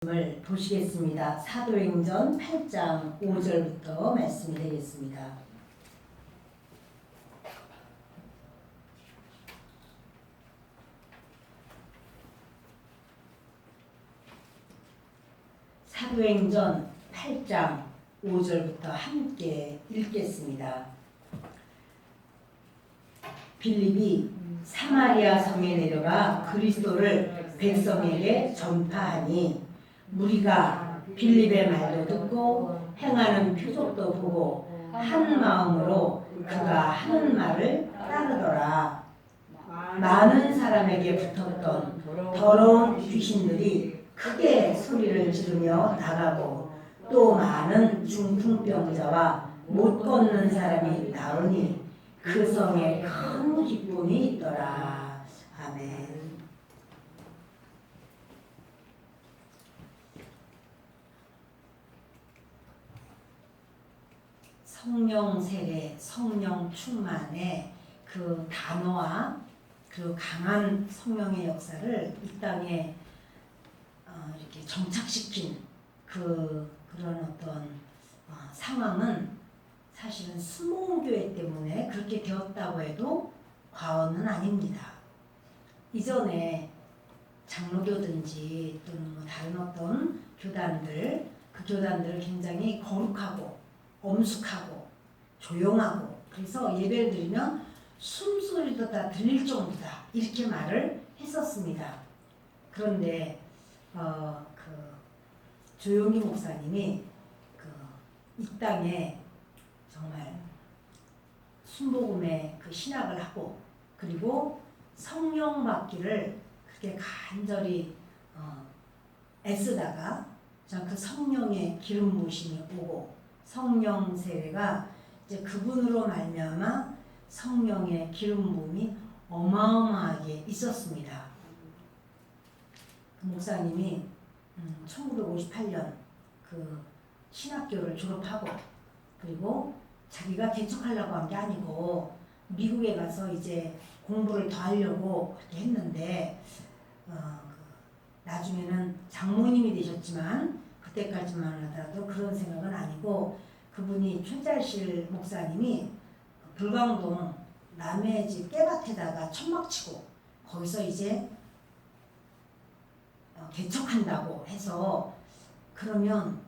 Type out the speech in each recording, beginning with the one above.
을 보시겠습니다. 사도행전 8장 5절부터 말씀이 되겠습니다. 사도행전 8장 5절부터 함께 읽겠습니다. 빌립이 사마리아 성에 내려가 그리스도를 백성에게 전파하니 무리가 빌립의 말도 듣고 행하는 표적도 보고 한 마음으로 그가 하는 말을 따르더라. 많은 사람에게 붙었던 더러운 귀신들이 크게 소리를 지르며 나가고 또 많은 중풍병자와 못 걷는 사람이 나오니 그 성에 큰 기쁨이 있더라. 아멘. 성령 세례, 성령 충만의 그 단어와 그 강한 성령의 역사를 이 땅에 이렇게 정착시킨 그런 어떤 상황은 사실은 순복음교회 때문에 그렇게 되었다고 해도 과언은 아닙니다. 이전에 장로교든지 또는 뭐 다른 어떤 교단들, 그 교단들을 굉장히 거룩하고 엄숙하고 조용하고 그래서 예배를 드리면 숨소리도 다 들릴 정도다 이렇게 말을 했었습니다. 그런데 그 조용기 목사님이 이 땅에 정말 순복음의 그 신학을 하고 그리고 성령 받기를 그렇게 간절히 애쓰다가 그 성령의 기름 부으심이 오고 성령 세례가 이제 그분으로 말미암아 성령의 기름 부음이 어마어마하게 있었습니다. 그 목사님이 1958년 그 신학교를 졸업하고 그리고 자기가 개척하려고 한 게 아니고 미국에 가서 이제 공부를 더 하려고 그렇게 했는데 나중에는 장모님이 되셨지만 그때까지만 하더라도 그런 생각은 아니고 그분이 최잘실 목사님이 불광동 남의 집 깨밭에다가 천막 치고 거기서 이제 개척한다고 해서 그러면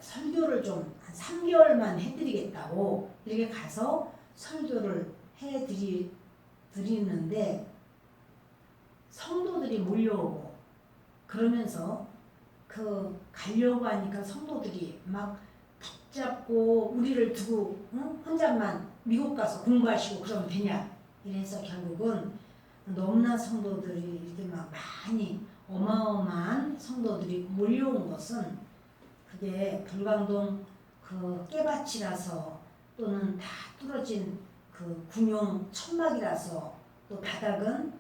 설교를 좀 한 3개월만 해드리겠다고 이렇게 가서 설교를 해드리는데 성도들이 몰려오고 그러면서 가려고 하니까 성도들이 막 붙잡고 우리를 두고 혼자만 미국 가서 공부하시고 그러면 되냐 이래서 결국은 너무나 성도들이 이렇게 막 많이 어마어마한 성도들이 몰려온 것은 그게 불광동 그 깨밭이라서 또는 다 뚫어진 그 군용 천막이라서 또 바닥은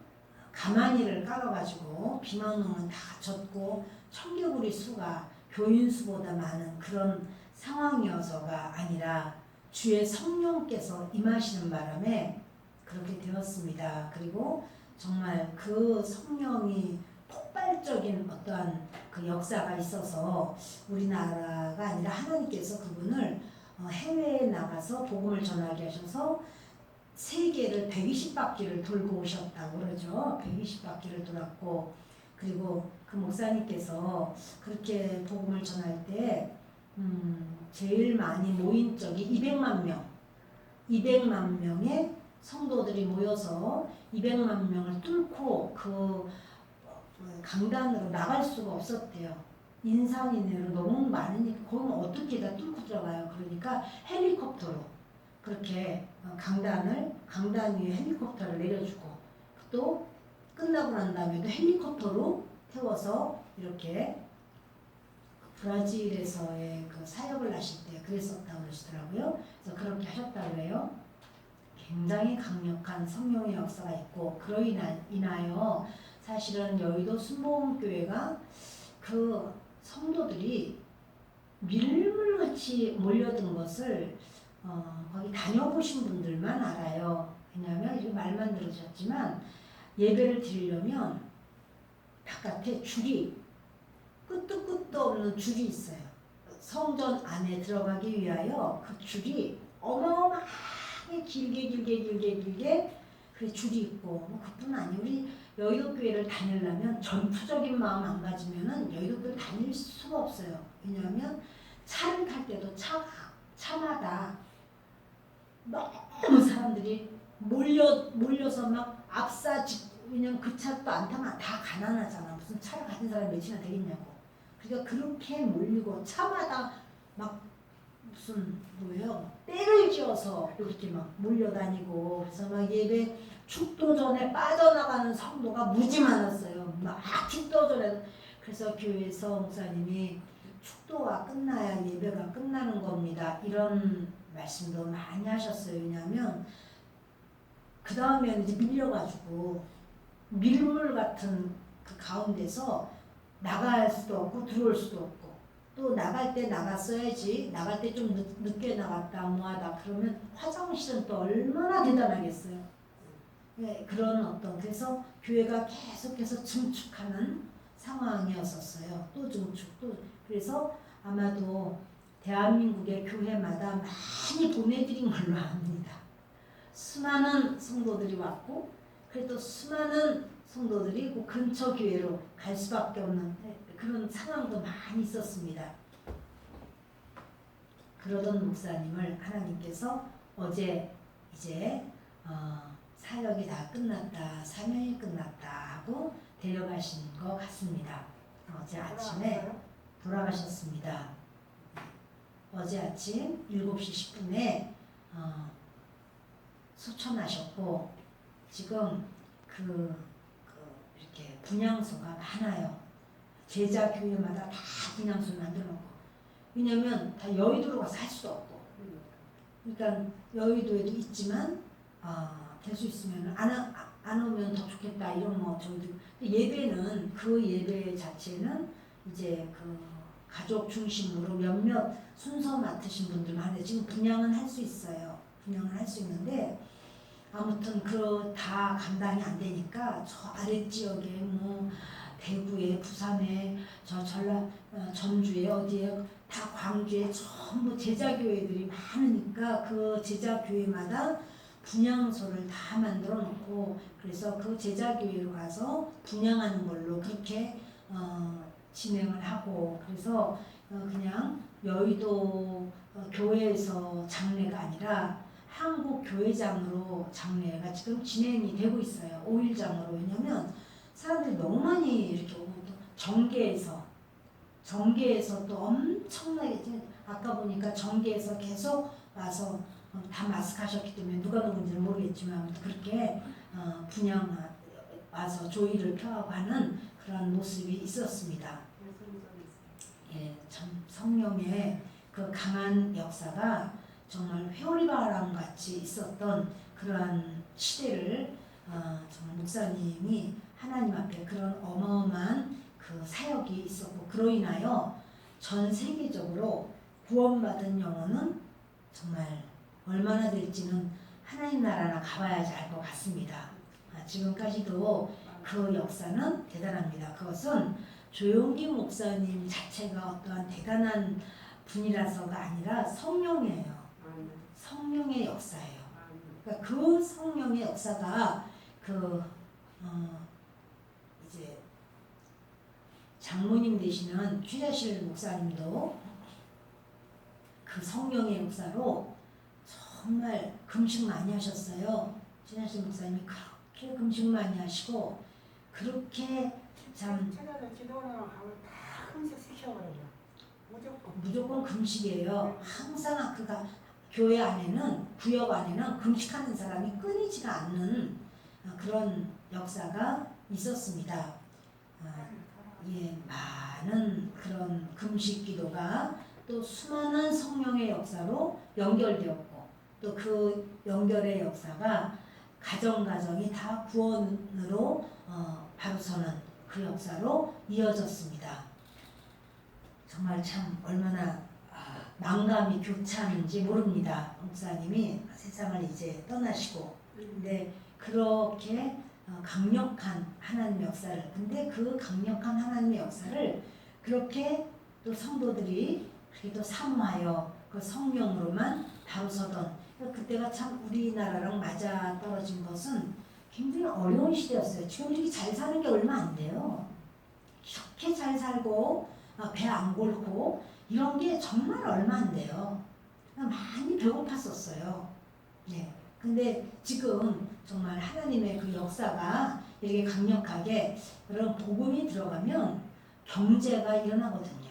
가마니를 깔아가지고 비만 오면 다 젖고 청개구리 수가 교인 수보다 많은 그런 상황이어서가 아니라 주의 성령께서 임하시는 바람에 그렇게 되었습니다. 그리고 정말 그 성령이 폭발적인 어떠한 그 역사가 있어서 우리나라가 아니라 하나님께서 그분을 해외에 나가서 복음을 전하게 하셔서 세계를 120바퀴를 돌고 오셨다고 그러죠. 120바퀴를 돌았고 그리고 그 목사님께서 그렇게 복음을 전할 때 제일 많이 모인 적이 200만 명의 성도들이 모여서 200만 명을 뚫고 그 강단으로 나갈 수가 없었대요. 인산인해로 너무 많으니까 거기는 어떻게 다 뚫고 들어가요. 그러니까 헬리콥터로 그렇게 강단 위에 헬리콥터를 내려주고 또 끝나고 난 다음에도 헬리콥터로 태워서 이렇게 브라질에서의 그 사역을 하실 때 그랬었다고 그러시더라고요. 그래서 그렇게 하셨다고 해요. 굉장히 강력한 성령의 역사가 있고 그로 인하여 사실은 여의도 순복음교회가 그 성도들이 밀물같이 몰려든 것을 거기 다녀보신 분들만 알아요. 왜냐하면 이렇게 말만 들으셨지만 예배를 드리려면 바깥에 줄이 오는 줄이 있어요. 성전 안에 들어가기 위하여 그 줄이 어마어마하게 길게 그 줄이 있고 뭐 그뿐 아니에요. 우리 여의도 교회를 다니려면 전투적인 마음 안 가지면은 여의도 교회 다닐 수가 없어요. 왜냐하면 차를 탈 때도 차마다 너무 사람들이 몰려서 막 왜냐면 그 차 또 안 타면 다 가난하잖아. 무슨 차를 가진 사람이 몇이나 되겠냐고. 그러니까 그렇게 몰리고 차마다 막 무슨 뭐예요? 때를 지어서 이렇게 막 몰려다니고 그래서 막 예배 축도 전에 빠져나가는 성도가 무지 많았어요. 막 축도 전에 그래서 교회에서 목사님이 축도가 끝나야 예배가 끝나는 겁니다. 이런 말씀도 많이 하셨어요. 왜냐하면 그 다음에 이제 밀려가지고 밀물 같은 그 가운데서 나갈 수도 없고 들어올 수도 없고 또 나갈 때 나갔어야지 나갈 때 좀 늦게 나갔다 뭐하다 그러면 화장실은 또 얼마나 대단하겠어요. 네, 그런 어떤 그래서 교회가 계속해서 증축하는 상황이었었어요. 또 증축 또 그래서 아마도 대한민국의 교회마다 많이 보내드린 걸로 압니다. 수많은 성도들이 왔고 그래도 수많은 성도들이 그 근처 교회로 갈 수밖에 없는 그런 상황도 많이 있었습니다. 그러던 목사님을 하나님께서 어제 이제 사역이 다 끝났다, 사명이 끝났다 하고 데려가신 것 같습니다. 어제 아침에 돌아가셨습니다. 어제 아침 7시 10분에 소천하셨고 지금 이렇게 분향소가 많아요. 제자 교회마다 다 분향소를 만들어놓고 왜냐면 다 여의도로 가서 할 수도 없고 그러니까 여의도에도 있지만 될 수 있으면 안 오면 더 좋겠다 이런 뭐 저희도 예배는 그 예배 자체는 이제 그 가족 중심으로 몇몇 순서 맡으신 분들만 하는데 지금 분양은 할 수 있어요. 분양을 할 수 있는데 아무튼 그 다 감당이 안 되니까 저 아래 지역에 뭐 대구에 부산에 저 전주에 어디에 다 광주에 전부 제자교회들이 많으니까 그 제자교회마다 분향소를 다 만들어 놓고 그래서 그 제자교회로 가서 분향하는 걸로 그렇게 진행을 하고 그래서 그냥 여의도 교회에서 장례가 아니라 한국 교회장으로 장례가 지금 진행이 되고 있어요. 5일장으로. 왜냐면 사람들이 너무 많이 이렇게 오고 또 정계에서 또 엄청나게 아까 보니까 정계에서 계속 와서 다 마스크 하셨기 때문에 누가 누군지는 모르겠지만 그렇게 분양 와서 조의를 표하고 하는 그런 모습이 있었습니다. 예, 참 성령의 그 강한 역사가 정말 회오리바람 같이 있었던 그러한 시대를 정말 목사님이 하나님 앞에 그런 어마어마한 그 사역이 있었고 그로 인하여 전 세계적으로 구원받은 영혼은 정말 얼마나 될지는 하나님 나라나 가봐야지 알 것 같습니다. 지금까지도 그 역사는 대단합니다. 그것은 조용기 목사님 자체가 어떠한 대단한 분이라서가 아니라 성령이에요. 성령의 역사예요. 그러니까 그 성령의 역사가 이제 장모님 되시는 취자실 목사님도 그 성령의 역사로 정말 금식 많이 하셨어요. 취자실 목사님이 그렇게 금식 많이 하시고 그렇게 참 최근에 기도원으로 가면 다 금식 시켜버려요. 무조건 금식이에요. 항상 그가 교회 안에는 구역 안에는 금식하는 사람이 끊이지가 않는 그런 역사가 있었습니다. 예, 많은 그런 금식 기도가 또 수많은 성령의 역사로 연결되었고 또 그 연결의 역사가 가정이 다 구원으로 바로 서는 그 역사로 이어졌습니다. 정말 참 얼마나 망감이 교차하는지 모릅니다. 목사님이 세상을 이제 떠나시고 근데 그렇게 강력한 하나님의 역사를 근데 그 강력한 하나님의 역사를 그렇게 또 성도들이 그래도 사모하여 그 성령으로만 다루서던 그때가 참 우리나라랑 맞아 떨어진 것은 굉장히 어려운 시대였어요. 지금 이렇게 잘 사는 게 얼마 안 돼요. 이렇게 잘 살고 배 안 골고 이런 게 정말 얼마 안 돼요. 많이 배고팠었어요. 네. 근데 지금 정말 하나님의 그 역사가 이렇게 강력하게 그런 복음이 들어가면 경제가 일어나거든요.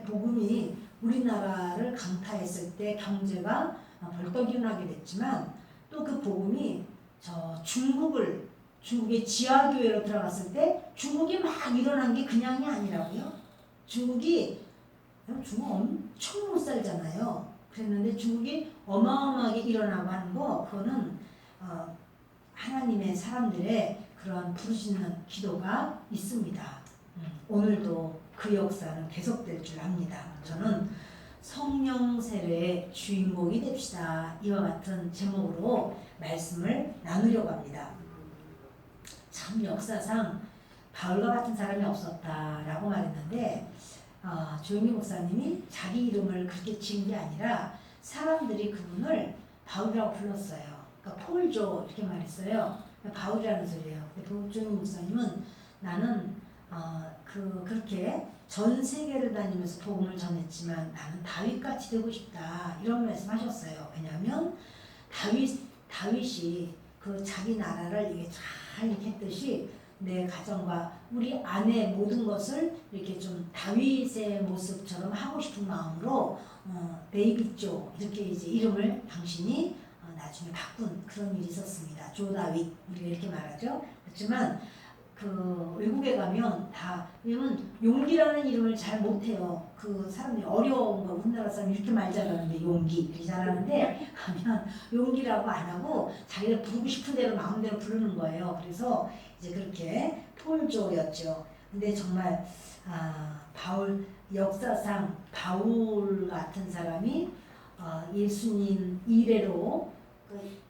복음이 우리나라를 강타했을 때 경제가 벌떡 일어나게 됐지만 또 그 복음이 저 중국의 지하교회로 들어갔을 때 중국이 막 일어난 게 그냥이 아니라고요. 중국 엄청 못 살잖아요. 그랬는데 중국이 어마어마하게 일어나고 하는 거 그거는 하나님의 사람들의 그런 부르짖는 기도가 있습니다. 오늘도 그 역사는 계속될 줄 압니다. 저는 성령 세례의 주인공이 됩시다. 이와 같은 제목으로 말씀을 나누려고 합니다. 참 역사상 바울과 같은 사람이 없었다라고 말했는데 조영기 목사님이 자기 이름을 그렇게 지은 게 아니라 사람들이 그분을 바울이라고 불렀어요. 그러니까 폴조 이렇게 말했어요. 바울이라는 소리예요. 조영기 목사님은 나는 그렇게 전 세계를 다니면서 복음을 전했지만 나는 다윗같이 되고 싶다 이런 말씀하셨어요. 왜냐하면 다윗이 그 자기 나라를 이게 잘 이렇게 했듯이 내 가정과 우리 아내 모든 것을 이렇게 좀 다윗의 모습처럼 하고 싶은 마음으로 데이빗조 이렇게 이제 이름을 당신이 나중에 바꾼 그런 일이 있었습니다. 조다윗 우리가 이렇게 말하죠. 그렇지만 그 외국에 가면 다 왜냐면 용기라는 이름을 잘 못해요. 그 사람들이 어려운 거 우리나라 사람이 이렇게 말 잘하는데 용기 이렇게 잘하는데 가면 용기라고 안 하고 자기가 부르고 싶은 대로 마음대로 부르는 거예요. 그래서 이제 그렇게 폴조였죠. 근데 정말 바울 역사상 바울 같은 사람이 예수님 이래로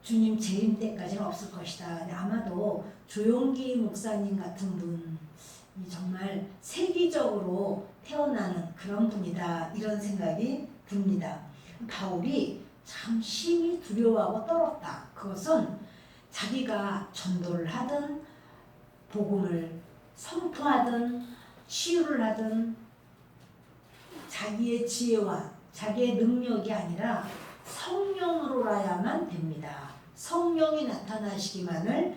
주님 재림 때까지는 없을 것이다. 아마도 조용기 목사님 같은 분이 정말 세계적으로 태어나는 그런 분이다. 이런 생각이 듭니다. 바울이 참 심히 두려워하고 떨었다. 그것은 자기가 전도를 하든 복음을 선포하든 치유를 하든 자기의 지혜와 자기의 능력이 아니라 성령으로라야만 됩니다. 성령이 나타나시기만을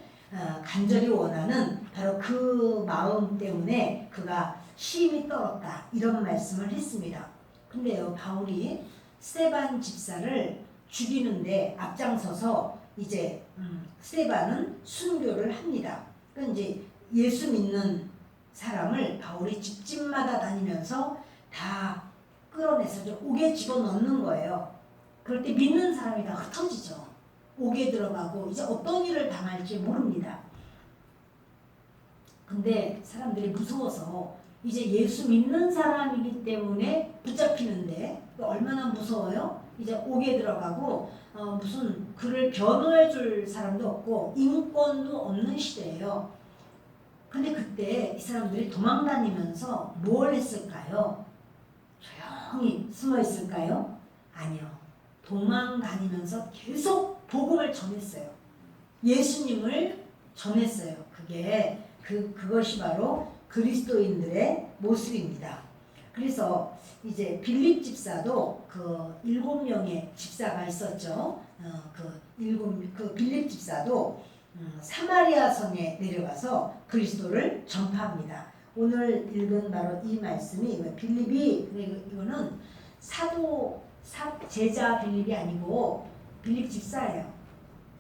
간절히 원하는 바로 그 마음 때문에 그가 심히 떨었다. 이런 말씀을 했습니다. 근데요, 바울이 스데반 집사를 죽이는데 앞장서서 이제 스데반은 순교를 합니다. 그 이제 예수 믿는 사람을 바울이 집집마다 다니면서 다 끌어내서 옥에 집어넣는 거예요. 그럴 때 믿는 사람이 다 흩어지죠. 옥에 들어가고 이제 어떤 일을 당할지 모릅니다. 근데 사람들이 무서워서 이제 예수 믿는 사람이기 때문에 붙잡히는데 얼마나 무서워요? 이제 옥에 들어가고 무슨 그를 변호해 줄 사람도 없고 인권도 없는 시대예요. 근데 그때 이 사람들이 도망다니면서 뭘 했을까요? 조용히 숨어 있을까요? 아니요. 도망다니면서 계속 복음을 전했어요. 예수님을 전했어요. 그것이 바로 그리스도인들의 모습입니다. 그래서 이제 빌립 집사도 그 7명의 집사가 있었죠. 그 빌립 집사도 사마리아 성에 내려가서 그리스도를 전파합니다. 오늘 읽은 바로 이 말씀이 빌립이 이거는 제자 빌립이 아니고 빌립 집사예요.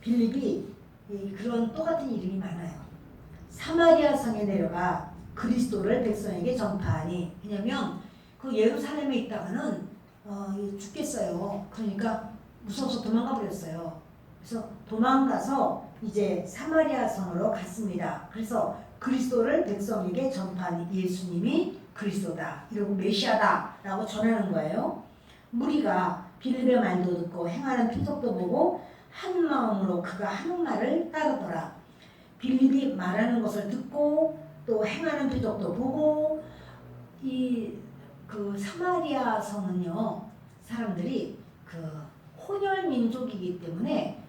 빌립이 그런 똑같은 이름이 많아요. 사마리아 성에 내려가 그리스도를 백성에게 전파하니. 왜냐면 그 예루살렘에 있다가는 죽겠어요. 그러니까 무서워서 도망가 버렸어요. 그래서 도망가서 이제 사마리아 성으로 갔습니다. 그래서 그리스도를 백성에게 전파하니 예수님이 그리스도다. 이러고 메시아다 라고 전하는 거예요. 무리가 빌립의 말도 듣고 행하는 표적도 보고 한 마음으로 그가 하는 말을 따르더라. 빌립이 말하는 것을 듣고 또 행하는 표적도 보고 그 사마리아 성은요, 사람들이 그 혼혈 민족이기 때문에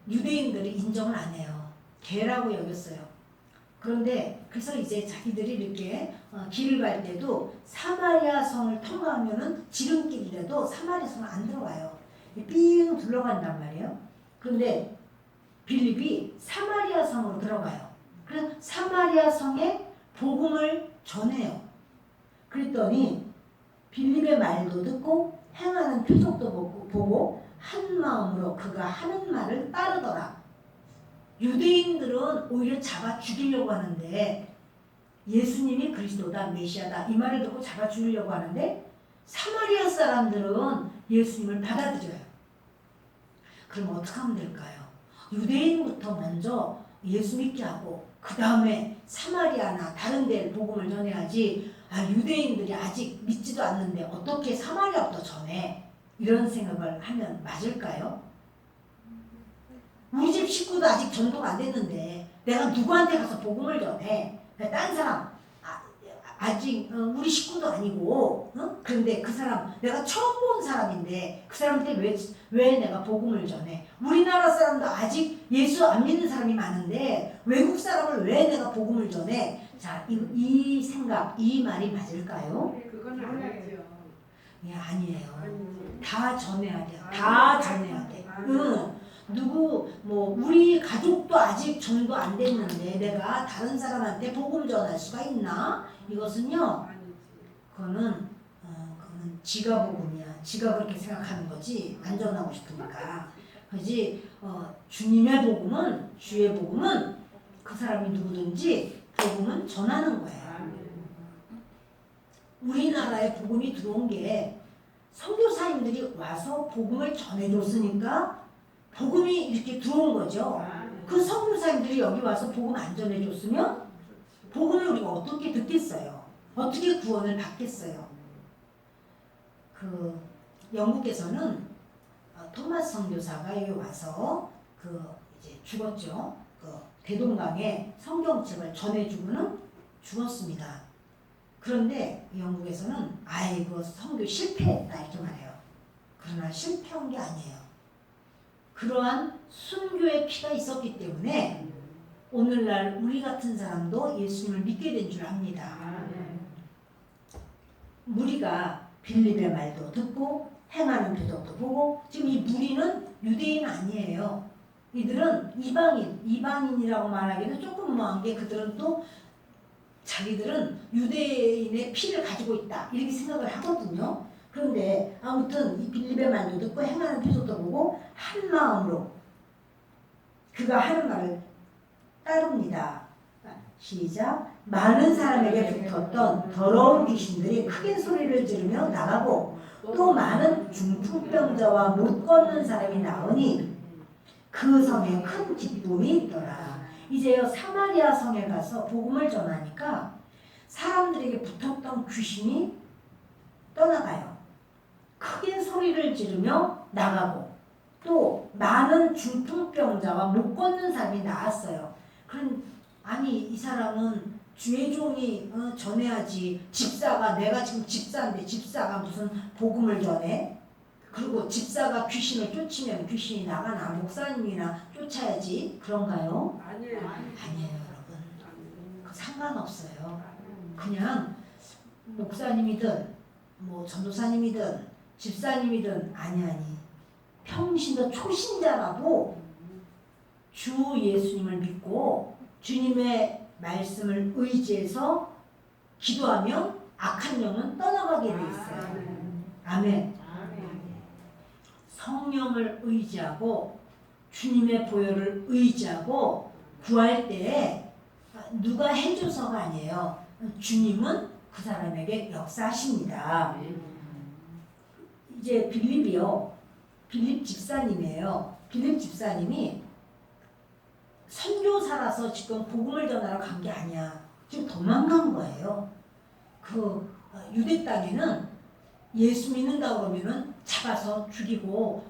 유대인들이 인정을 안 해요. 개라고 여겼어요. 그런데 그래서 이제 자기들이 이렇게 길을 갈 때도 사마리아 성을 통과하면은 지름길이라도 사마리아 성을 안 들어가요. 삥 둘러간단 말이에요. 그런데 빌립이 사마리아 성으로 들어가요. 그래서 사마리아 성에 복음을 전해요. 그랬더니 빌립의 말도 듣고 행하는 표적도 보고 한 마음으로 그가 하는 말을 따르더라. 유대인들은 오히려 잡아 죽이려고 하는데 예수님이 그리스도다, 메시아다 이 말을 듣고 잡아 죽이려고 하는데 사마리아 사람들은 예수님을 받아들여요. 그럼 어떻게 하면 될까요? 유대인부터 먼저 예수 믿게 하고 그 다음에 사마리아나 다른 데 복음을 전해야지. 유대인들이 아직 믿지도 않는데 어떻게 사마리아부터 전해? 이런 생각을 하면 맞을까요? 우리 집 식구도 아직 전도가 안 됐는데 내가 누구한테 가서 복음을 전해? 딴 사람 아직 우리 식구도 아니고 그런데 그 사람 내가 처음 본 사람인데 그 사람한테 왜 내가 복음을 전해? 우리나라 사람도 아직 예수 안 믿는 사람이 많은데 외국 사람을 왜 내가 복음을 전해? 자, 이 생각, 이 말이 맞을까요? 그건 아니죠. 예, 아니에요. 다 전해야 돼요. 다 전해야 돼. 우리 가족도 아직 전도 안 됐는데 내가 다른 사람한테 복음 전할 수가 있나? 이것은요, 그거는 지가 복음이야. 지가 그렇게 생각하는 거지. 안전하고 싶으니까. 그지? 주님의 복음은, 주의 복음은 그 사람이 누구든지 복음은 전하는 거예요. 우리나라에 복음이 들어온 게 선교사님들이 와서 복음을 전해줬으니까 복음이 이렇게 들어온 거죠. 그 선교사님들이 여기 와서 복음 안 전해줬으면 복음을 우리가 어떻게 듣겠어요? 어떻게 구원을 받겠어요? 그 영국에서는 토마스 선교사가 여기 와서 이제 죽었죠. 대동강에 성경책을 전해주고는 죽었습니다. 그런데 영국에서는 아이고 선교 실패했다 이렇게 말해요. 그러나 실패한 게 아니에요. 그러한 순교의 피가 있었기 때문에 오늘날 우리 같은 사람도 예수님을 믿게 된 줄 압니다. 무리가 빌립의 말도 듣고 행하는 표적도 보고 지금 이 무리는 유대인 아니에요. 이들은 이방인이라고 말하기는 조금 뭐한 게 그들은 또 자기들은 유대인의 피를 가지고 있다 이렇게 생각을 하거든요. 그런데 아무튼 이 빌립의 말도 듣고 행하는 표적도 보고 한 마음으로 그가 하는 말을 따릅니다. 시작. 많은 사람에게 붙었던 더러운 귀신들이 크게 소리를 지르며 나가고 또 많은 중풍병자와 못 걷는 사람이 나오니 그 성에 큰 기쁨이 있더라. 이제요 사마리아 성에 가서 복음을 전하니까 사람들에게 붙었던 귀신이 떠나가요. 크게 소리를 지르며 나가고 또 많은 중풍병자와 못 걷는 사람이 나왔어요. 아니 이 사람은 주의 종이 전해야지. 집사가 내가 지금 집사인데 집사가 무슨 복음을 전해? 그리고 집사가 귀신을 쫓으면 귀신이 나가나 목사님이나 쫓아야지. 그런가요? 아니에요. 아니에요 여러분. 그 상관없어요. 그냥 목사님이든 뭐 전도사님이든 집사님이든 아니 평신도 초신자라도 주 예수님을 믿고 주님의 말씀을 의지해서 기도하면 악한 영은 떠나가게 돼 있어요. 아멘. 성령을 의지하고 주님의 보혈을 의지하고 구할 때에 누가 해줘서가 아니에요. 주님은 그 사람에게 역사하십니다. 이제 빌립이요. 빌립 집사님이에요. 빌립 집사님이 선교사라서 지금 복음을 전하러 간 게 아니야. 지금 도망간 거예요. 유대 땅에는 예수 믿는다 그러면은 잡아서 죽이고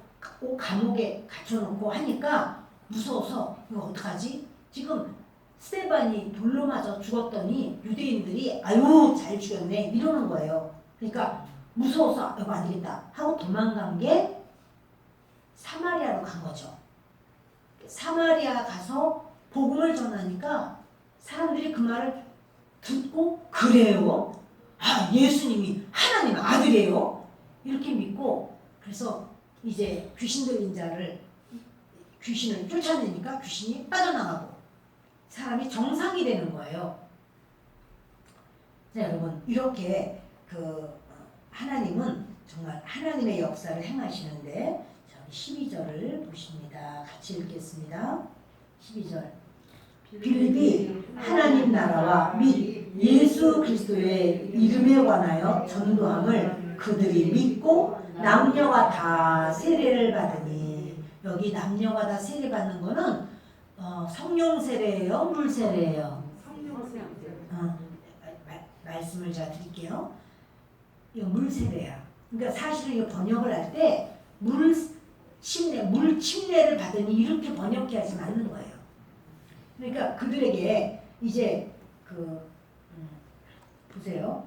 감옥에 갇혀놓고 하니까 무서워서 이거 어떡하지? 지금 스데반이 돌로 맞아 죽었더니 유대인들이 아유 잘 죽였네 이러는 거예요. 그러니까 무서워서 이거 안 되겠다 하고 도망간 게 사마리아로 간 거죠. 사마리아 가서 복음을 전하니까 사람들이 그 말을 듣고 그래요? 아, 예수님이 하나님 아들이에요? 이렇게 믿고 그래서 이제 귀신 들린 자를 귀신을 쫓아내니까 귀신이 빠져나가고 사람이 정상이 되는 거예요. 자, 여러분 이렇게 하나님은 정말 하나님의 역사를 행하시는데 12절을 보십니다. 같이 읽겠습니다. 12절 빌립이 하나님 나라와 및 예수 그리스도의 이름에 관하여 전도함을 그들이 믿고 남녀가 다 세례를 받으니 여기 남녀가 다 세례 받는 거는 성령 세례예요? 물 세례예요? 말씀을 제가 드릴게요. 이거 물 세례야. 그러니까 사실은 이거 번역을 할 때 물 침례를 받으니 이렇게 번역하지 않는 거예요. 그러니까 그들에게 이제 보세요.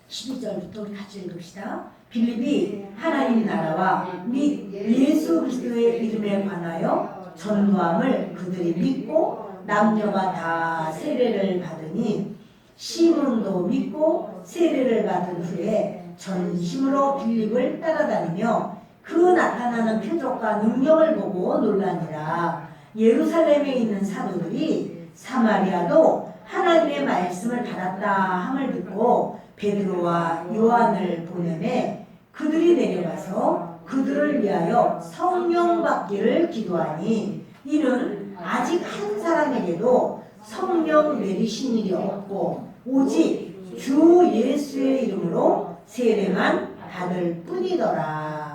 12절부터 우리 같이 읽읍시다. 빌립이 하나님 나라와 및 예수 그리스도의 이름에 관하여 전도함을 그들이 믿고 남녀가 다 세례를 받으니 시몬도 믿고 세례를 받은 후에 전심으로 빌립을 따라다니며 그 나타나는 표적과 능력을 보고 놀라니라. 예루살렘에 있는 사도들이 사마리아도 하나님의 말씀을 받았다 함을 듣고 베드로와 요한을 보내매 그들이 내려가서 그들을 위하여 성령 받기를 기도하니 이는 아직 한 사람에게도 성령 내리신 일이 없고 오직 주 예수의 이름으로 세례만 받을 뿐이더라.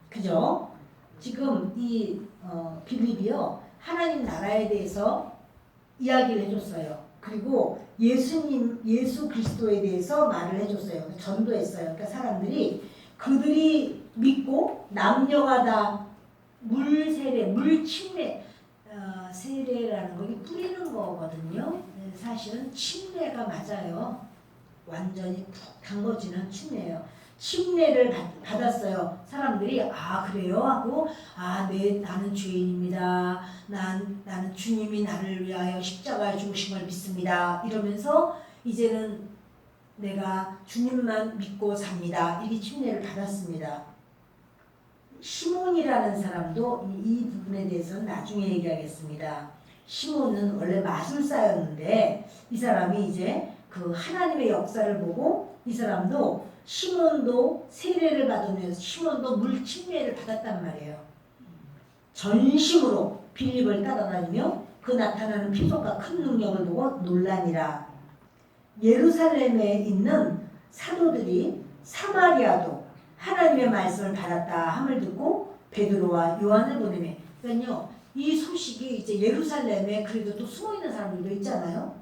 그죠? 지금 이 빌립이요 하나님 나라에 대해서 이야기를 해줬어요. 그리고 예수 그리스도에 대해서 말을 해줬어요. 전도했어요. 그러니까 사람들이 그들이 믿고 남녀가 다 물 세례, 물 침례, 세례라는 거 뿌리는 거거든요. 사실은 침례가 맞아요. 완전히 푹 담궈지는 침례예요. 침례를 받았어요. 사람들이 그래요 하고 나는 죄인입니다. 나는 주님이 나를 위하여 십자가에 죽으신 걸 믿습니다. 이러면서 이제는 내가 주님만 믿고 삽니다. 이렇게 침례를 받았습니다. 시몬이라는 사람도 이 부분에 대해서는 나중에 얘기하겠습니다. 시몬은 원래 마술사였는데 이 사람이 이제 그 하나님의 역사를 보고 이 사람도 시몬도 세례를 받으면서 시몬도 물 침례를 받았단 말이에요. 전심으로 빌립을 따라다니며 그 나타나는 표적과 큰 능력을 보고 놀라니라. 예루살렘에 있는 사도들이 사마리아도 하나님의 말씀을 받았다 함을 듣고 베드로와 요한을 보내매. 그러니까요 이 소식이 이제 예루살렘에 그래도 또 숨어있는 사람들도 있잖아요.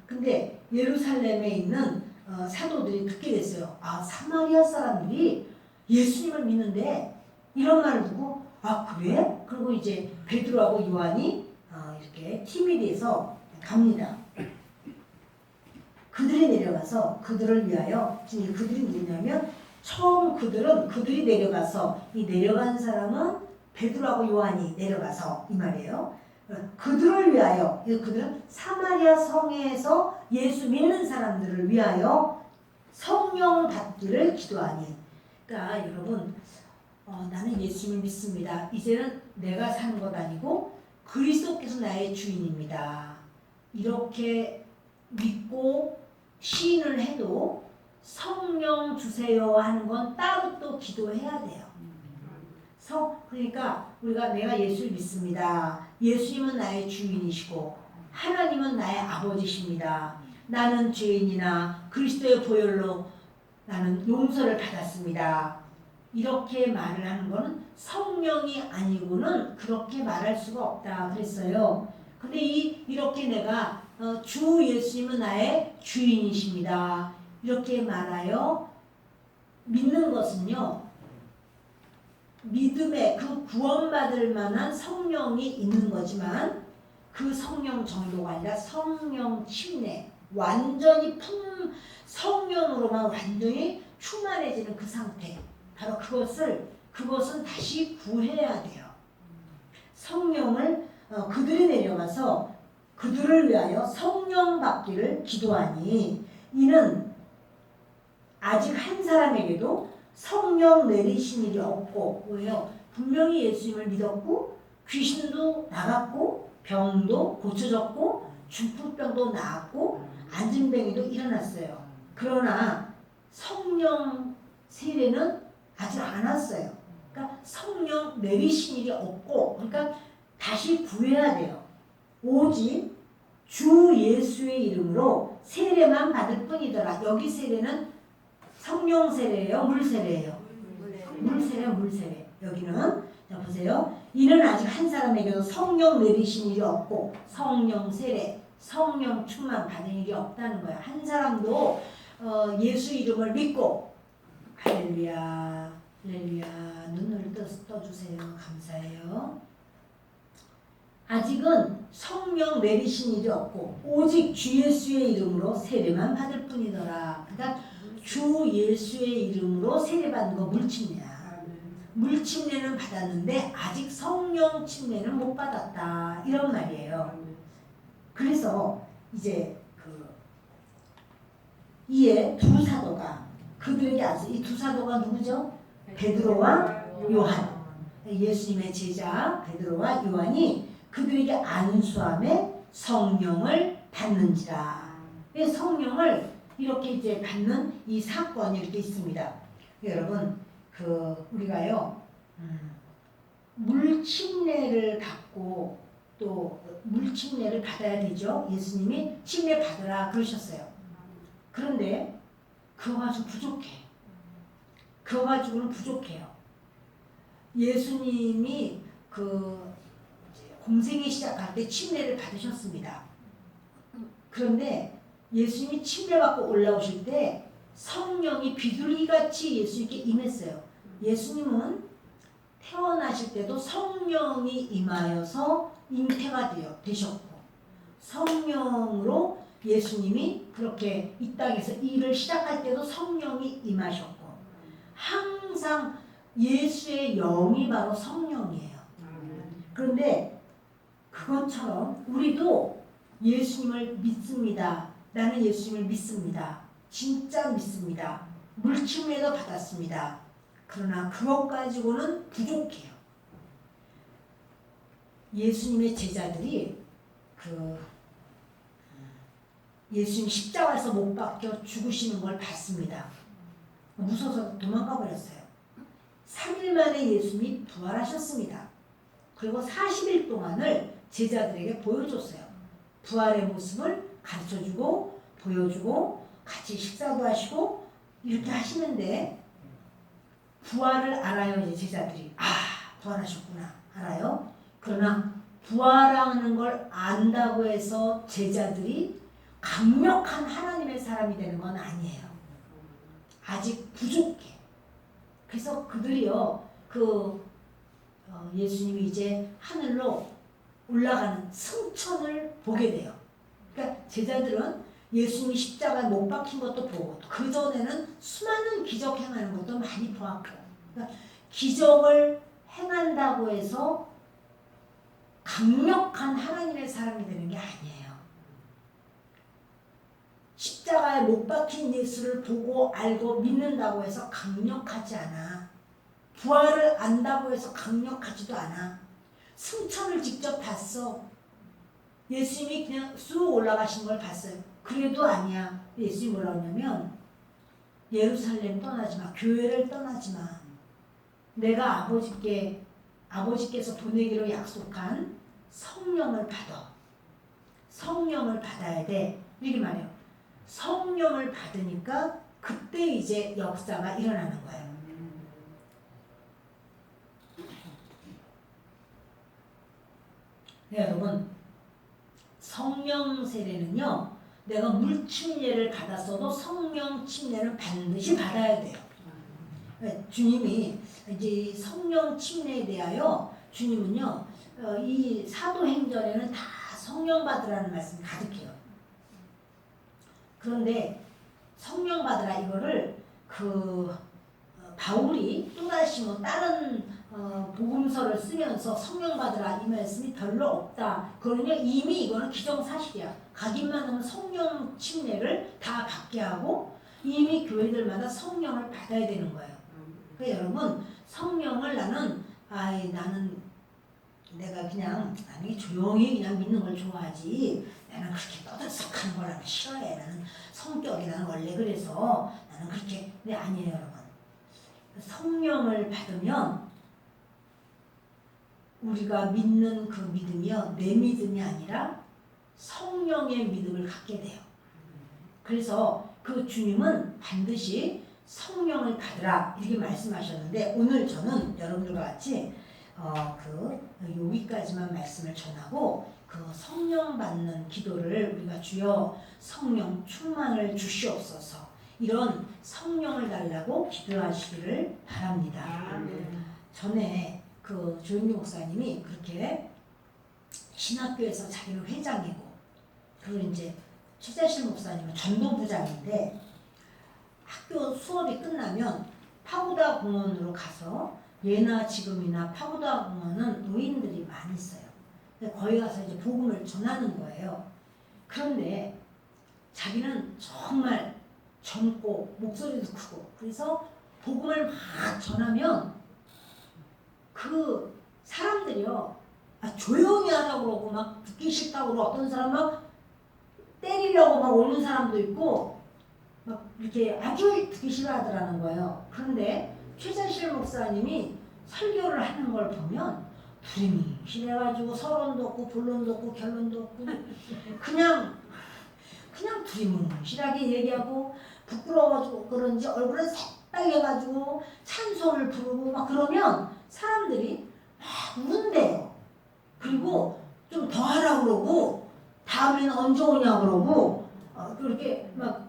근데 예루살렘에 있는 사도들이 듣게 됐어요. 사마리아 사람들이 예수님을 믿는데 이런 말을 듣고 그래? 그리고 이제 베드로하고 요한이 이렇게 팀이 돼서 갑니다. 그들이 내려가서 그들을 위하여 지금 그들이 누구냐면 처음 그들이 내려가서 이 내려간 사람은 베드로하고 요한이 내려가서 이 말이에요. 그들을 위하여 그들은 사마리아 성에서 예수 믿는 사람들을 위하여 성령 받기를 기도하니. 그러니까 여러분 나는 예수님을 믿습니다. 이제는 내가 사는 것 아니고 그리스도께서 나의 주인입니다. 이렇게 믿고 시인을 해도 성령 주세요 하는 건 따로 또 기도해야 돼요. 그러니까 우리가 내가 예수를 믿습니다. 예수님은 나의 주인이시고 하나님은 나의 아버지십니다. 나는 죄인이나 그리스도의 보혈로 나는 용서를 받았습니다. 이렇게 말을 하는 것은 성령이 아니고는 그렇게 말할 수가 없다 그랬어요. 근데 이렇게 내가 주 예수님은 나의 주인이십니다. 이렇게 말하여 믿는 것은요. 믿음에 그 구원받을 만한 성령이 있는 거지만 그 성령 정도가 아니라 성령 침례, 완전히 성령으로만 완전히 충만해지는 그 상태. 바로 그것은 다시 구해야 돼요. 성령을 그들이 내려가서 그들을 위하여 성령 받기를 기도하니 이는 아직 한 사람에게도 성령 내리신 일이 없고 왜요? 분명히 예수님을 믿었고 귀신도 나갔고 병도 고쳐졌고 중풍병도 나았고 안진뱅이도 일어났어요. 그러나 성령 세례는 아직 안 왔어요. 그러니까 성령 내리신 일이 없고 그러니까 다시 구해야 돼요. 오직 주 예수의 이름으로 세례만 받을 뿐이더라. 여기 세례는 성령 세례예요? 물 세례예요? 물 세례, 물 세례. 여기는 자 보세요. 이는 아직 한 사람에게도 성령 내리신 일이 없고 성령 세례, 성령 충만 받은 일이 없다는 거야. 한 사람도 예수 이름을 믿고 할렐루야, 할렐루야. 눈을 떠주세요. 감사해요. 아직은 성령 내리신 일이 없고 오직 주 예수의 이름으로 세례만 받을 뿐이더라. 그러니까 주 예수의 이름으로 세례받는 거 물침례야. 물침례는 받았는데 아직 성령 침례는 못 받았다. 이런 말이에요. 그래서 이제 이에 두 사도가 그들에게 와서 이 두 사도가 누구죠? 베드로와 요한. 예수님의 제자 베드로와 요한이 그들에게 안수함에 성령을 받는지라. 성령을 이렇게 이제 받는 이 사건이 이렇게 있습니다. 여러분, 우리가요, 물침례를 받고 또 물침례를 받아야 되죠. 예수님이 침례 받으라 그러셨어요. 그런데 그거 가지고 부족해. 그거 가지고는 부족해요. 예수님이 공생이 시작할 때 침례를 받으셨습니다. 그런데 예수님이 침례받고 올라오실 때 성령이 비둘기같이 예수님께 임했어요. 예수님은 태어나실 때도 성령이 임하여서 잉태가 되셨고 성령으로 예수님이 그렇게 이 땅에서 일을 시작할 때도 성령이 임하셨고 항상 예수의 영이 바로 성령이에요. 그런데 그것처럼 우리도 예수님을 믿습니다. 나는 예수님을 믿습니다. 진짜 믿습니다. 물침례도 받았습니다. 그러나 그것 가지고는 부족해요. 예수님의 제자들이 예수님 십자가에서 못 박혀 죽으시는 걸 봤습니다. 무서워서 도망가 버렸어요. 3일 만에 예수님이 부활하셨습니다. 그리고 40일 동안을 제자들에게 보여줬어요. 부활의 모습을 가르쳐주고 보여주고 같이 식사도 하시고 이렇게 하시는데 부활을 알아요. 이제 제자들이 부활하셨구나 알아요. 그러나 부활하는 걸 안다고 해서 제자들이 강력한 하나님의 사람이 되는 건 아니에요. 아직 부족해. 그래서 그들이요 예수님이 이제 하늘로 올라가는 승천을 보게 돼요. 그러니까 제자들은 예수님이 십자가에 못 박힌 것도 보고 그 전에는 수많은 기적 행하는 것도 많이 보았고 그러니까 기적을 행한다고 해서 강력한 하나님의 사람이 되는 게 아니에요. 십자가에 못 박힌 예수를 보고 알고 믿는다고 해서 강력하지 않아. 부활을 안다고 해서 강력하지도 않아. 승천을 직접 봤어. 예수님이 그냥 쑥 올라가신 걸 봤어요. 그래도 아니야. 예수님이 뭐라고 하냐면 예루살렘 떠나지 마. 교회를 떠나지 마. 내가 아버지께서 보내기로 약속한 성령을 받아. 성령을 받아야 돼. 이렇게 말해요. 성령을 받으니까 그때 이제 역사가 일어나는 거예요. 네, 여러분 성령 세례는요 내가 물침례를 받았어도 성령 침례는 반드시 받아야 돼요. 주님이 이제 성령 침례에 대하여 주님은요 이 사도행전에는 다 성령 받으라는 말씀이 가득해요. 그런데 성령 받으라 이거를 바울이 또다시 뭐 다른 복음서를 쓰면서 성령 받으라 이 말씀이 별로 없다. 그러냐 이미 이거는 기정사실이야. 가기만 하면 성령 침례를 다 받게 하고 이미 교회들마다 성령을 받아야 되는 거예요. 그러니까 여러분 성령을 나는 내가 그냥 나는 조용히 그냥 믿는 걸 좋아하지 나는 그렇게 떠들썩하는 걸 나는 싫어해. 나는 성격이 나는 원래 그래서 나는 그렇게 근데 아니에요 여러분. 성령을 받으면 우리가 믿는 그 믿음이요 내 믿음이 아니라 성령의 믿음을 갖게 돼요. 그래서 그 주님은 반드시 성령을 받으라 이렇게 말씀하셨는데 오늘 저는 여러분들과 같이 여기까지만 말씀을 전하고 그 성령 받는 기도를 우리가 주여 성령 충만을 주시옵소서 이런 성령을 달라고 기도하시기를 바랍니다. 전에 그 조윤규 목사님이 그렇게 신학교에서 자기는 회장이고 그리고 이제 최재실 목사님은 전도부장인데 학교 수업이 끝나면 파고다 공원으로 가서 예나 지금이나 파고다 공원은 노인들이 많이 있어요. 거기 가서 이제 복음을 전하는 거예요. 그런데 자기는 정말 젊고 목소리도 크고 그래서 복음을 막 전하면 그 사람들이요 조용히 하라고 그러고 막 듣기 싫다고 그러고 어떤 사람은 막 때리려고 막 오는 사람도 있고 막 이렇게 아주 듣기 싫어하더라는 거예요. 그런데 최재실 목사님이 설교를 하는 걸 보면 두리뭉실해가지고 서론도 없고 본론도 없고 결론도 없고 그냥 두리뭉실하게 얘기하고 부끄러워가지고 그런지 얼굴에 새빨개가지고 찬송을 부르고 막 그러면 사람들이 막 운대요. 그리고 좀 더 하라고 그러고 다음에는 언제 오냐 그러고 그렇게 막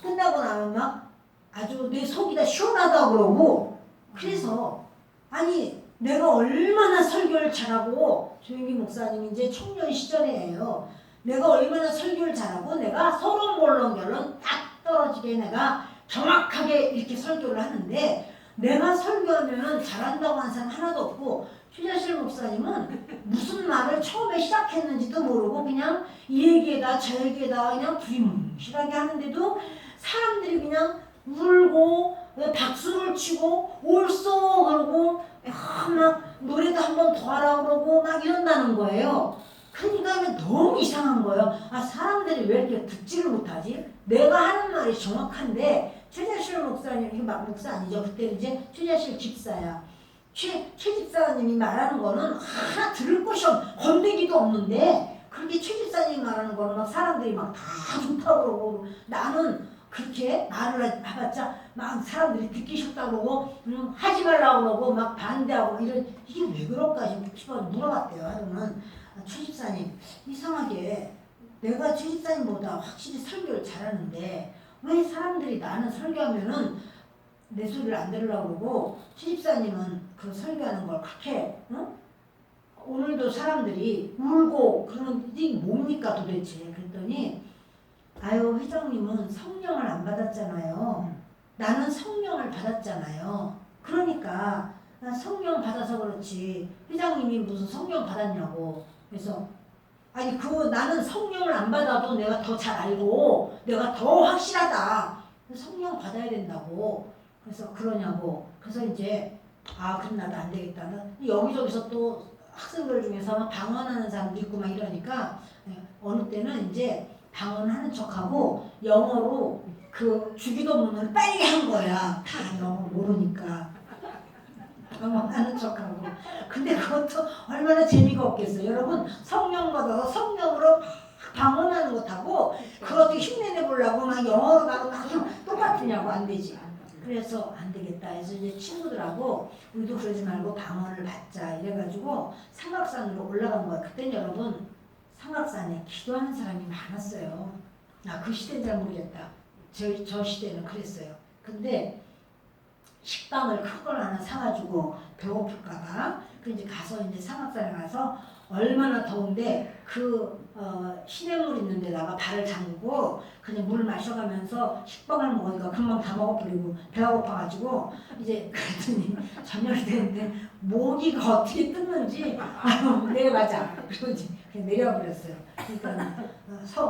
끝나고 나면 막 아주 내 속이 다 시원하다 그러고 그래서 아니 내가 얼마나 설교를 잘하고 조윤기 목사님 이제 청년 시절이에요. 내가 얼마나 설교를 잘하고 내가 서론 본론 결론 딱 떨어지게 내가 정확하게 이렇게 설교를 하는데 내가 설교하면은 잘한다고 하는 사람 하나도 없고 최재실 목사님은 무슨 말을 처음에 시작했는지도 모르고 그냥 이 얘기에다 저 얘기에다 그냥 두리뭉실하게 하는데도 사람들이 그냥 울고 박수를 치고 옳소 그러고 막 노래도 한 번 더 하라고 그러고 막 이런다는 거예요. 그러니까 너무 이상한 거예요. 사람들이 왜 이렇게 듣지를 못하지? 내가 하는 말이 정확한데 최재실 목사님, 이거 막 목사 아니죠. 그때 이제 최재실 집사야. 최 집사님이 말하는 거는 하나 들을 것이 건더기도 없는데 그렇게 최 집사님이 말하는 거는 막 사람들이 막 다 좋다고 그러고 나는 그렇게 말을 해봤자 막 사람들이 듣기 싫다고 그러고 하지 말라고 그러고 막 반대하고 이게 왜 그럴까 싶어 물어봤대요. 하루는 최 집사님 이상하게 내가 최 집사님보다 확실히 설교를 잘하는데 왜 사람들이 나는 설교하면은 내 소리를 안 들으려고 그러고 최 집사님은 그 설교하는 걸 그렇게 오늘도 사람들이 울고 그러는 이게 뭡니까 도대체 그랬더니 회장님은 성령을 안 받았잖아요. 나는 성령을 받았잖아요. 그러니까 나 성령 받아서 그렇지 회장님이 무슨 성령 받았냐고. 그래서 나는 성령을 안 받아도 내가 더 잘 알고 내가 더 확실하다. 성령 받아야 된다고. 그래서 그러냐고. 그래서 이제 그럼 나도 안 되겠다. 여기저기서 또 학생들 중에서 막 방언하는 사람도 있고 막 이러니까 어느 때는 이제 방언하는 척하고 영어로 그 주기도문을 빨리 한 거야. 다 영어 모르니까. 방언하는 척하고. 근데 그것도 얼마나 재미가 없겠어요. 여러분 성령 받아서 성령으로 방언하는 것하고 그것도 흉내내 보려고 막 영어로 막 똑같으냐고 안 되지. 그래서 안 되겠다 해서 이제 친구들하고 우리도 그러지 말고 방언을 받자 이래가지고 삼각산으로 올라간 거야. 그때 여러분 삼각산에 기도하는 사람이 많았어요. 그 시대는 잘 모르겠다. 저 시대는 그랬어요. 근데 식빵을 큰 걸 하나 사가지고 배고플까봐 그 이제 가서 이제 사막산에 가서 얼마나 더운데 시냇물 있는 데다가 발을 담그고 그냥 물 마셔가면서 식빵을 먹으니까 금방 다 먹어버리고 배가 고파가지고 이제 그랬더니 저녁이 됐는데 모기가 어떻게 뜯는지 내려가자 그리고 이제 그냥 내려버렸어요. 그러니까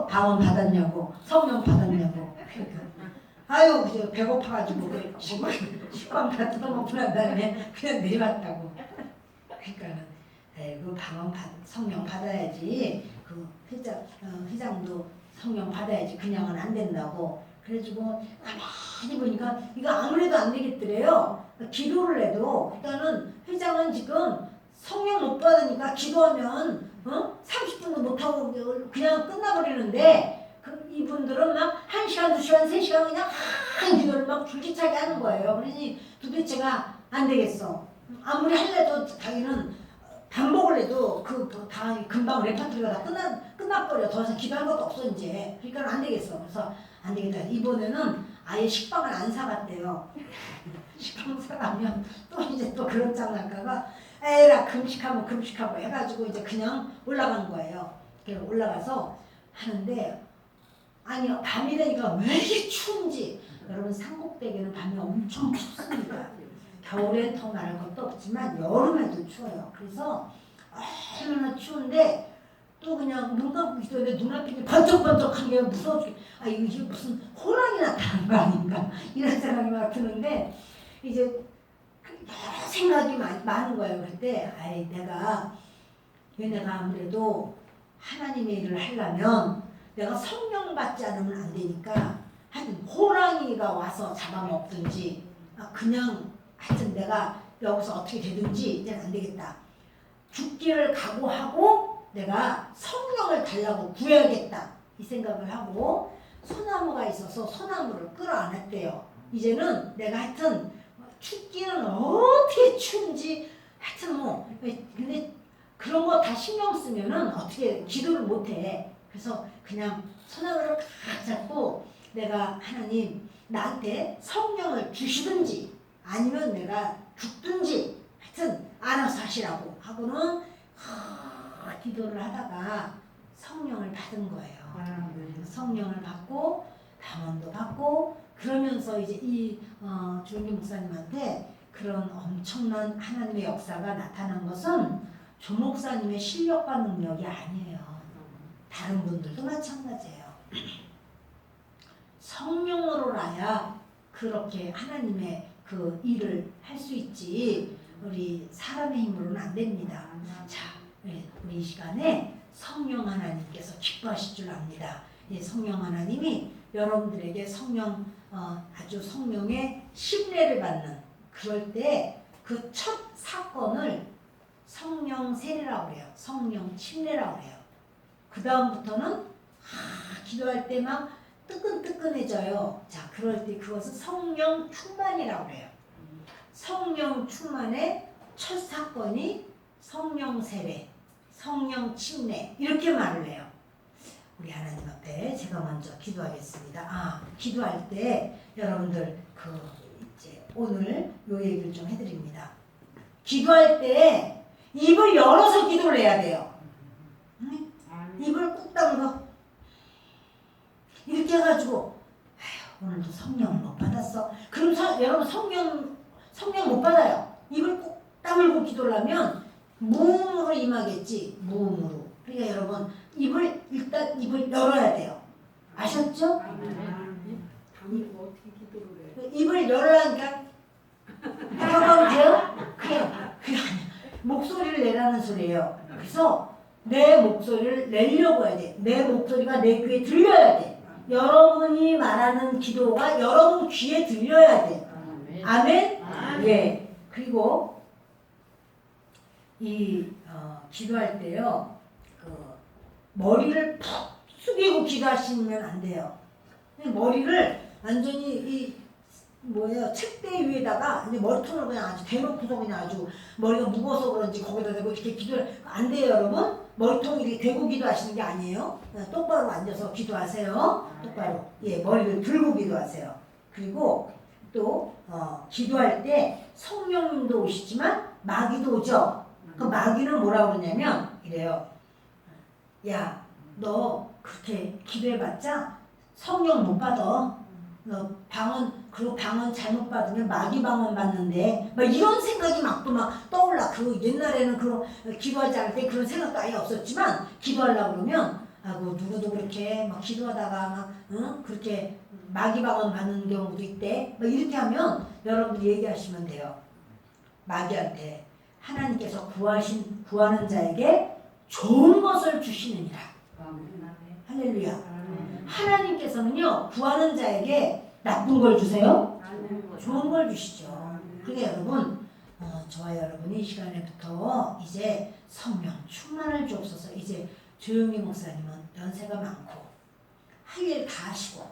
방언 받았냐고 성령 받았냐고 그러니까 아유 그저 배고파가지고 식빵 다 뜯어먹고 난 다음에 그냥 내려왔다고. 그러니까는 그 방언 성령 받아야지 그 회장도 성령 받아야지 그냥은 안 된다고 그래가지고 가만히 보니까 이거 아무래도 안 되겠더래요. 기도를 해도 일단은 회장은 지금 성령 못 받으니까 기도하면 30분도 못하고 그냥 끝나버리는데 이분들은 막 1시간, 2시간, 3시간 그냥 한 기도를 막 줄기차게 하는 거예요. 그러니 도대체가 안 되겠어. 아무리 할래도 자기는 반복을 해도 다 금방 레파토리가 다 끝나버려. 더 이상 기도할 것도 없어 이제. 그러니까 안 되겠어. 그래서 안 되겠다. 이번에는 아예 식빵을 안 사갔대요. 식빵 사가면 또 이제 또 그런 장 날까봐 에라 금식하고 해가지고 이제 그냥 올라간 거예요. 올라가서 하는데 아니 밤이 되니까 왜 이렇게 추운지. 여러분 산곡대교는 밤에 엄청 춥습니다. 겨울엔 더 말할 것도 없지만 여름에도 추워요. 그래서 얼마나 추운데 또 그냥 눈 감고 있었는데 눈앞이 번쩍번쩍한 게 무서워 죽겠. 아 이게 무슨 호랑이 나타난 거 아닌가 이런 생각이 막 드는데 이제 여러 생각이 많은 거예요. 그때 아이 내가 아무래도 하나님의 일을 하려면 내가 성령 받지 않으면 안 되니까 하여튼 호랑이가 와서 잡아먹든지 그냥 하여튼 내가 여기서 어떻게 되든지 이제는 안 되겠다. 죽기를 각오하고 내가 성령을 달라고 구해야겠다. 이 생각을 하고 소나무가 있어서 소나무를 끌어안았대요. 이제는 내가 하여튼 춥기는 어떻게 추운지 하여튼 근데 그런 거 다 신경 쓰면은 어떻게 기도를 못 해. 그래서 그냥 소나무를 딱 잡고 내가 하나님 나한테 성령을 주시든지 아니면 내가 죽든지 하여튼 알아서 하시라고 하고는 기도를 하다가 성령을 받은 거예요. 성령을 받고 방언도 받고 그러면서 이제 이 조은기 목사님한테 그런 엄청난 하나님의 역사가 나타난 것은 조 목사님의 실력과 능력이 아니에요. 다른 분들도 마찬가지예요. 성령으로라야 그렇게 하나님의 그 일을 할 수 있지 우리 사람의 힘으로는 안 됩니다. 자, 우리 이 시간에 성령 하나님께서 기뻐하실 줄 압니다. 성령 하나님이 여러분들에게 아주 성령의 심례를 받는 그럴 때 그 첫 사건을 성령 세례라고 그래요. 성령 침례라고 그래요. 그 다음부터는 기도할 때 막 뜨끈뜨끈해져요. 자, 그럴 때 그것은 성령 충만이라고 그래요. 성령 충만의 첫 사건이 성령 세례, 성령 침례 이렇게 말을 해요. 우리 하나님 앞에 제가 먼저 기도하겠습니다. 기도할 때 여러분들 이제 오늘 요 얘기를 좀 해드립니다. 기도할 때 입을 열어서 기도를 해야 돼요. 입을 꾹 다물고 이렇게 해가지고 오늘도 성령을 못 받았어. 그럼 여러분 성령 못 받아요. 입을 꾹 다물고 기도를 하면 무음으로 임하겠지. 무음으로. 그러니까 여러분 일단 입을 열어야 돼요. 아셨죠? 다물고 어떻게 기도를 해? 입을 열으라니까 잠깐만 돼요? 그게 목소리를 내라는 소리예요. 그래서 내 목소리를 내려고 해야 돼. 내 목소리가 내 귀에 들려야 돼. 여러분이 말하는 기도가 여러분 귀에 들려야 돼. 아멘? 예. 그리고 기도할 때요. 머리를 푹 숙이고 기도하시면 안 돼요. 머리를 완전히 책대 위에다가 이제 머리통을 그냥 아주 대놓고서 그냥 아주 머리가 무거워서 그런지 거기다 대고 이렇게 기도를 안 돼요, 여러분. 머리통 이렇게 대고 기도하시는 게 아니에요. 똑바로 앉아서 기도하세요. 똑바로. 예, 머리를 들고 기도하세요. 그리고 또 기도할 때 성령님도 오시지만 마귀도 오죠. 그 마귀는 뭐라고 그러냐면 이래요. 야, 너 그렇게 기도해봤자 성령 못 받아. 너 방언 잘못 받으면 마귀 방언 받는데 막 이런 생각이 막 또 막 떠올라. 그 옛날에는 그런 기도하지 않을 때 그런 생각도 아예 없었지만 기도하려고 그러면 아고 누구도 그렇게 막 기도하다가 막 그렇게 마귀 방언 받는 경우도 있대. 막 이렇게 하면 여러분들이 얘기하시면 돼요. 마귀한테 하나님께서 구하는 자에게 좋은 것을 주시느니라. 할렐루야. 하나님께서는요 구하는 자에게 나쁜 걸 주세요? 좋은 걸 주시죠. 그러니까 여러분 저와 여러분이 이 시간에부터 이제 성령 충만을 주옵소서. 이제 조용히 목사님은 연세가 많고 할 일 다 하시고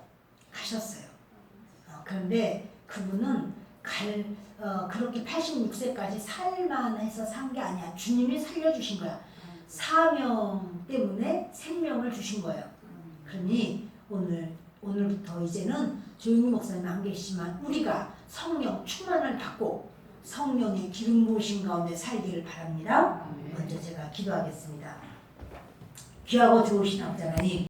가셨어요. 그런데 그분은 그렇게 86세까지 살만 해서 산 게 아니야. 주님이 살려주신 거야. 사명 때문에 생명을 주신 거예요. 그러니 오늘부터 이제는 조용히 목사님 안 계시지만 우리가 성령 충만을 받고 성령의 기름 부으신 가운데 살기를 바랍니다. 먼저 제가 기도하겠습니다. 귀하고 좋으신 아버지 하나님,